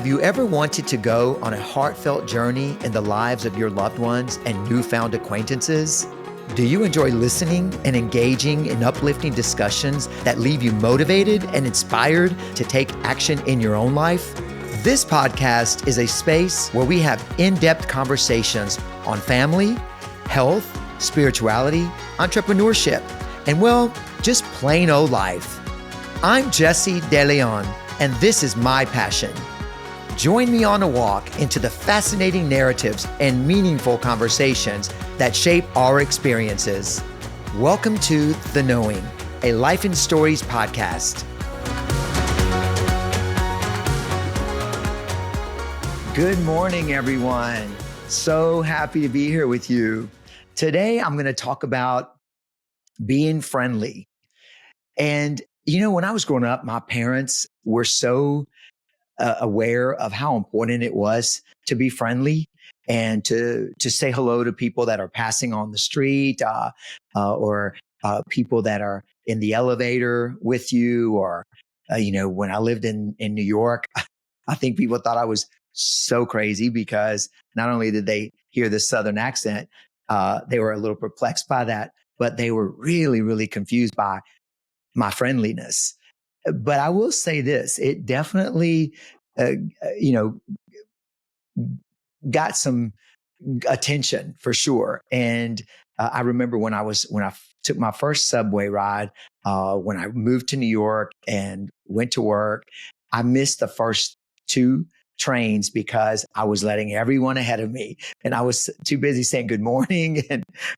Have you ever wanted to go on a heartfelt journey in the lives of your loved ones and newfound acquaintances? Do you enjoy listening and engaging in uplifting discussions that leave you motivated and inspired to take action in your own life? This podcast is a space where we have in-depth conversations on family, health, spirituality, entrepreneurship, and well, just plain old life. I'm Jesse DeLeon, and this is my passion. Join me on a walk into the fascinating narratives and meaningful conversations that shape our experiences. Welcome to The Knowing, a Life in Stories podcast. Good morning, everyone. So happy to be here with you. Today, I'm going to talk about being friendly. And, when I was growing up, my parents were so aware of how important it was to be friendly and to say hello to people that are passing on the street or people that are in the elevator with you. Or, when I lived in New York, I think people thought I was so crazy because not only did they hear the Southern accent, they were a little perplexed by that, but they were really, really confused by my friendliness. But I will say this, it definitely, got some attention for sure. And I remember when I took my first subway ride, when I moved to New York and went to work, I missed the first two trains because I was letting everyone ahead of me, and I was too busy saying good morning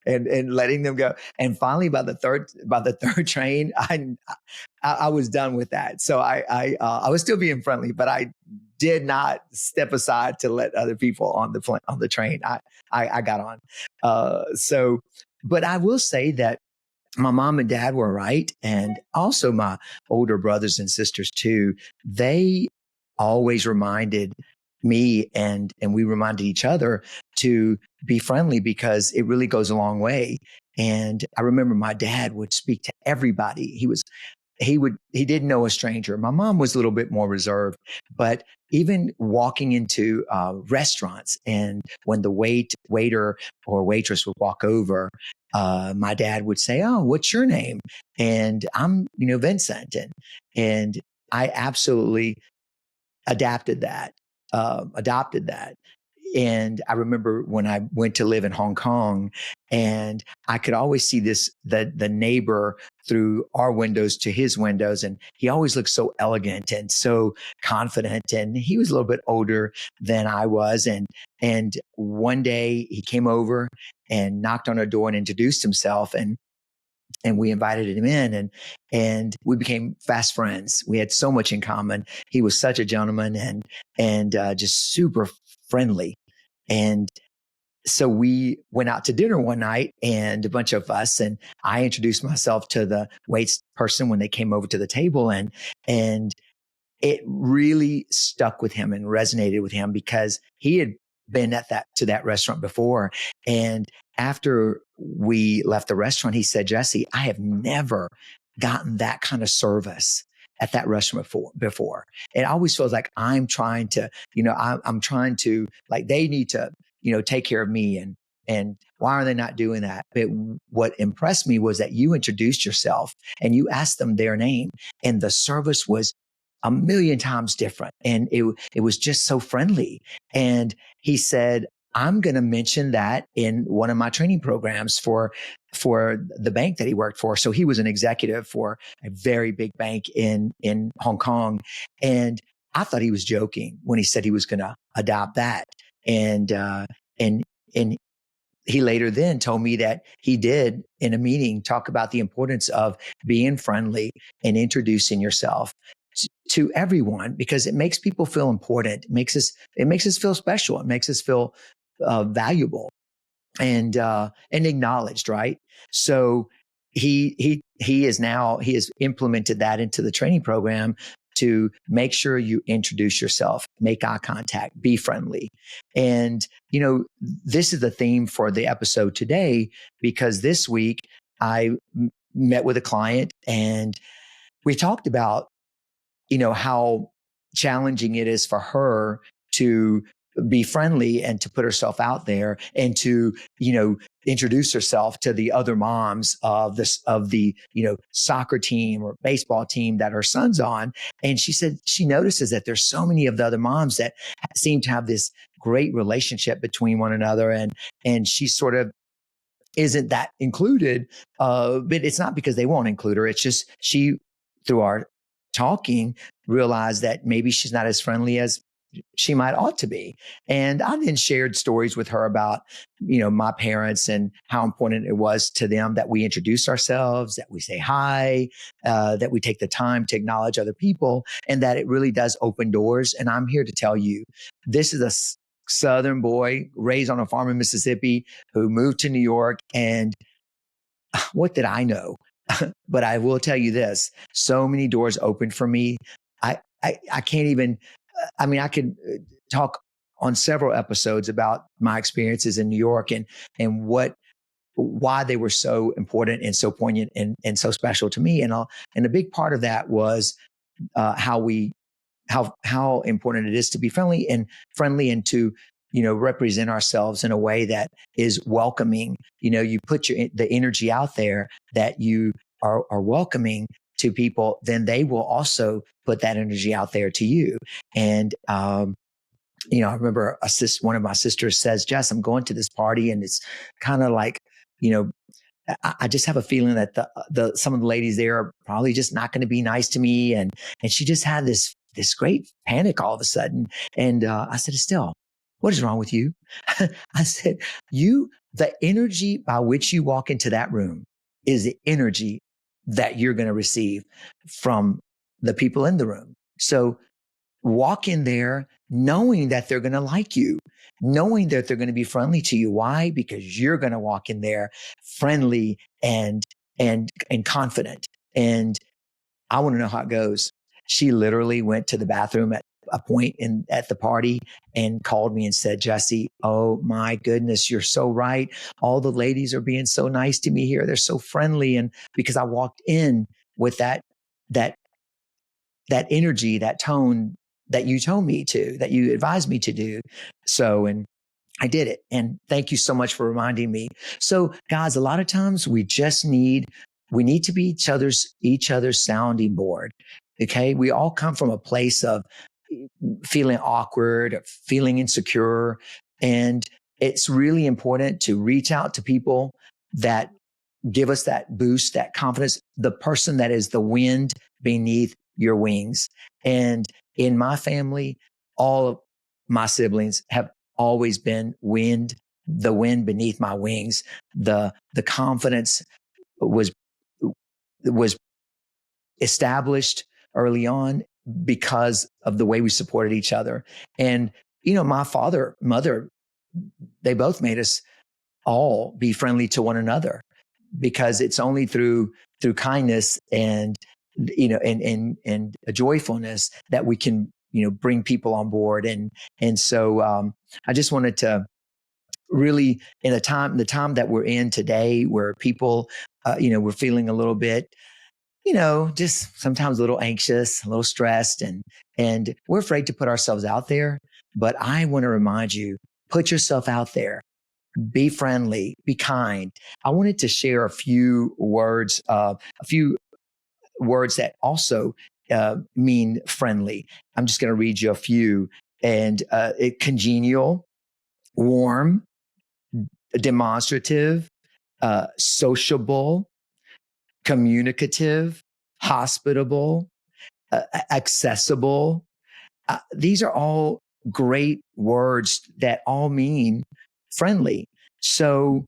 and letting them go. And finally, by the third train, I was done with that. So I was still being friendly, but I did not step aside to let other people on the train. I got on. But I will say that my mom and dad were right, and also my older brothers and sisters too. They always reminded me and we reminded each other to be friendly because it really goes a long way. And I remember my dad would speak to everybody. He didn't know a stranger. My mom was a little bit more reserved, but even walking into restaurants, and when the waiter or waitress would walk over, my dad would say, "Oh, what's your name?" And I'm, Vincent. And I absolutely adopted that. And I remember when I went to live in Hong Kong, and I could always see the neighbor through our windows to his windows. And he always looked so elegant and so confident. And he was a little bit older than I was. And one day he came over and knocked on our door and introduced himself. And we invited him in, and we became fast friends. We had so much in common. He was such a gentleman and just super friendly. And so we went out to dinner one night, and a bunch of us, and I introduced myself to the wait person when they came over to the table, and it really stuck with him and resonated with him because he had been to that restaurant before. And after we left the restaurant, he said, "Jesse, I have never gotten that kind of service at that restaurant before. It always feels like I'm trying to, I'm trying to, like, they need to, take care of me. And why are they not doing that?" But what impressed me was that you introduced yourself and you asked them their name, and the service was a million times different. And it was just so friendly. And he said, "I'm going to mention that in one of my training programs for the bank that he worked for." So he was an executive for a very big bank in Hong Kong. And I thought he was joking when he said he was going to adopt that. And he later then told me that he did, in a meeting, talk about the importance of being friendly and introducing yourself to everyone, because it makes people feel important. It makes us feel special. It makes us feel valuable and acknowledged, right? So he has implemented that into the training program to make sure you introduce yourself, make eye contact, be friendly. And this is the theme for the episode today, because this week I met with a client, and we talked about how challenging it is for her to be friendly and to put herself out there and to, introduce herself to the other moms of the soccer team or baseball team that her son's on. And she said she notices that there's so many of the other moms that seem to have this great relationship between one another. And she sort of isn't that included. But it's not because they won't include her. It's just she, through our talking, realized that maybe she's not as friendly as she might ought to be. And I then shared stories with her about, my parents and how important it was to them that we introduce ourselves, that we say hi, that we take the time to acknowledge other people, and that it really does open doors. And I'm here to tell you, this is a Southern boy raised on a farm in Mississippi who moved to New York. And what did I know? But I will tell you this, so many doors opened for me. I can't even, I could talk on several episodes about my experiences in New York and why they were so important and so poignant and so special to me. And a big part of that was how important it is to be friendly and to, represent ourselves in a way that is welcoming. You put the energy out there that you are welcoming to people, then they will also put that energy out there to you. And, I remember one of my sisters says, Jess, I'm going to this party and it's kind of like, I just have a feeling that some of the ladies there are probably just not going to be nice to me. And she just had this great panic all of a sudden. And, I said, Estelle, what is wrong with you? I said, the energy by which you walk into that room is the energy that you're going to receive from the people in the room. So walk in there knowing that they're going to like you, knowing that they're going to be friendly to you. Why? Because you're going to walk in there friendly and confident. And I want to know how it goes. She literally went to the bathroom at a point at the party and called me and said, Jesse, oh my goodness, you're so right. All the ladies are being so nice to me here. They're so friendly. And because I walked in with that energy, that tone that you told me to, that you advised me to do. So, and I did it. And thank you so much for reminding me. So guys, a lot of times we need to be each other's sounding board. Okay. We all come from a place of feeling awkward, feeling insecure. And it's really important to reach out to people that give us that boost, that confidence, the person that is the wind beneath your wings. And in my family, all of my siblings have always been the wind beneath my wings. The confidence was established early on because of the way we supported each other. And, my father, mother, they both made us all be friendly to one another, because it's only through kindness and, and a joyfulness that we can, bring people on board. And so, I just wanted to really, in the time that we're in today, where people, we're feeling a little bit, just sometimes a little anxious, a little stressed, and we're afraid to put ourselves out there. But I want to remind you, put yourself out there, be friendly, be kind. I wanted to share a few words that also mean friendly. I'm just going to read you a few. And congenial, warm, demonstrative, sociable, communicative, hospitable, accessible. These are all great words that all mean friendly. So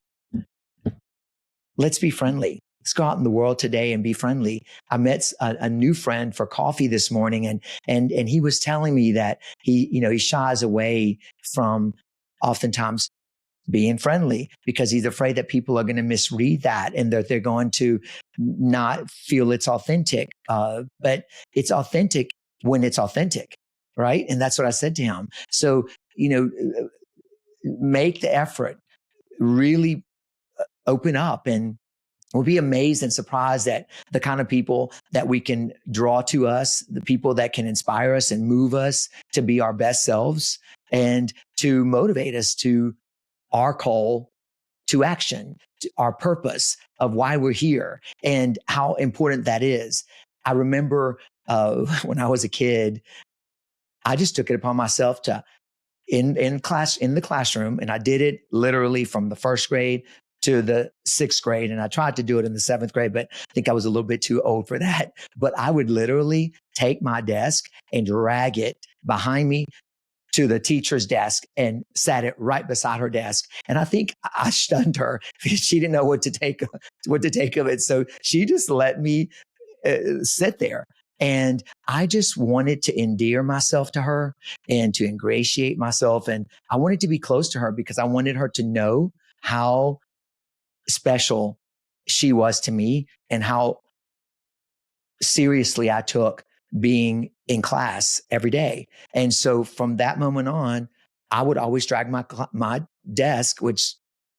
let's be friendly. Let's go out in the world today and be friendly. I met a new friend for coffee this morning, and he was telling me that he shies away from oftentimes being friendly because he's afraid that people are going to misread that and that they're going to not feel it's authentic. But it's authentic when it's authentic, right? And that's what I said to him. So, make the effort, really open up and we'll be amazed and surprised at the kind of people that we can draw to us, the people that can inspire us and move us to be our best selves and to motivate us to our call to action, to our purpose of why we're here and how important that is. I remember when I was a kid, I just took it upon myself to in the classroom, and I did it literally from the first grade to the sixth grade. And I tried to do it in the seventh grade, but I think I was a little bit too old for that. But I would literally take my desk and drag it behind me to the teacher's desk and sat it right beside her desk. And I think I stunned her because she didn't know what to take of it. So she just let me sit there. And I just wanted to endear myself to her and to ingratiate myself. And I wanted to be close to her because I wanted her to know how special she was to me and how seriously I took being in class every day. And so from that moment on, I would always drag my desk, which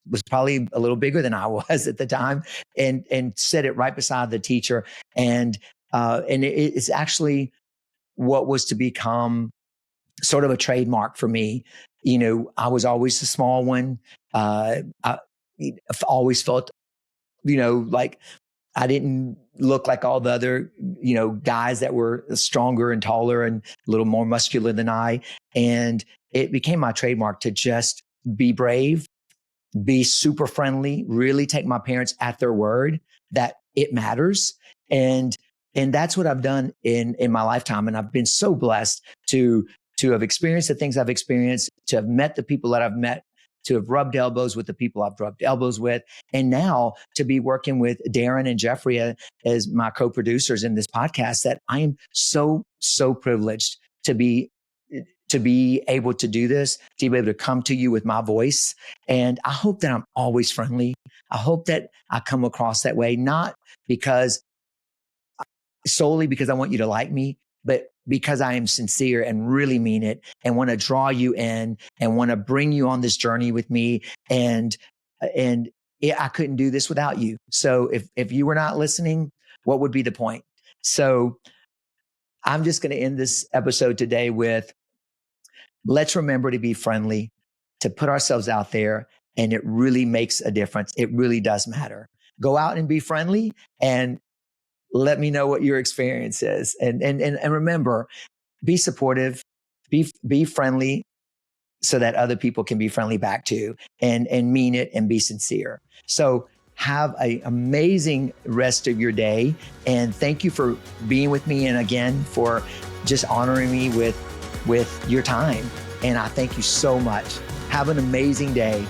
was probably a little bigger than I was at the time, and set it right beside the teacher. And it's actually what was to become sort of a trademark for me. You know, I was always the small one. I always felt, like I didn't look like all the other, guys that were stronger and taller and a little more muscular than I. And it became my trademark to just be brave, be super friendly, really take my parents at their word that it matters. And that's what I've done in my lifetime. And I've been so blessed to have experienced the things I've experienced, to have met the people that I've met, to have rubbed elbows with the people I've rubbed elbows with, and now to be working with Darren and Jeffrey as my co-producers in this podcast, that I am so, so privileged to be able to do this, to be able to come to you with my voice. And I hope that I'm always friendly. I hope that I come across that way, not solely because I want you to like me, but because I am sincere and really mean it and want to draw you in and want to bring you on this journey with me. And I couldn't do this without you. So if you were not listening, what would be the point? So I'm just going to end this episode today with, let's remember to be friendly, to put ourselves out there, and it really makes a difference. It really does matter. Go out and be friendly and let me know what your experience is. And remember, be supportive, be friendly so that other people can be friendly back too, and mean it and be sincere. So have an amazing rest of your day. And thank you for being with me. And again, for just honoring me with your time. And I thank you so much. Have an amazing day.